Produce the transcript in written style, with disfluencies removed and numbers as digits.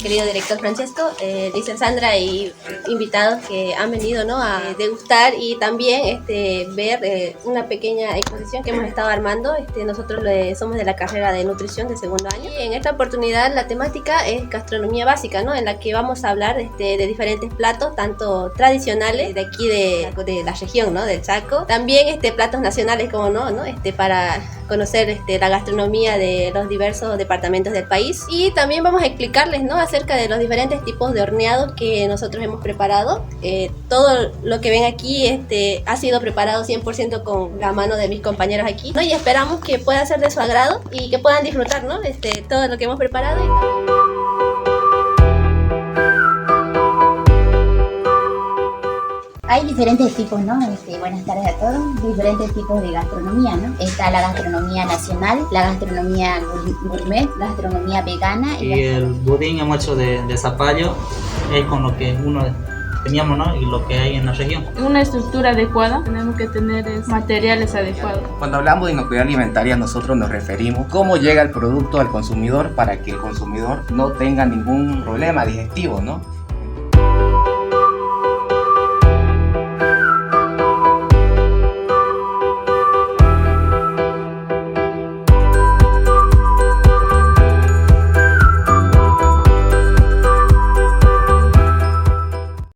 querido director Francesco, dice Sandra y invitados que han venido, ¿no?, a degustar y también ver una pequeña exposición que hemos estado armando. Nosotros somos de la carrera de nutrición de segundo año y en esta oportunidad la temática es gastronomía básica, ¿no?, en la que vamos a hablar de diferentes platos, tanto tradicionales de aquí de la región, ¿no?, del Chaco, también platos nacionales, como no, para conocer la gastronomía de los diversos departamentos del país, y también vamos a explicarles, ¿no?, acerca de los diferentes tipos de horneados que nosotros hemos preparado. Todo lo que ven aquí ha sido preparado 100% con la mano de mis compañeros aquí, ¿no?, y esperamos que pueda ser de su agrado y que puedan disfrutar, ¿no?, todo lo que hemos preparado. Hay diferentes tipos, ¿no? Buenas tardes a todos. Diferentes tipos de gastronomía, ¿no? Está la gastronomía nacional, la gastronomía gourmet, la gastronomía vegana. Y el budín hemos hecho de zapallo, es con lo que uno teníamos, ¿no?, y lo que hay en la región. Una estructura adecuada, tenemos que tener materiales adecuados. Cuando hablamos de inocuidad alimentaria, nosotros nos referimos cómo llega el producto al consumidor para que el consumidor no tenga ningún problema digestivo, ¿no?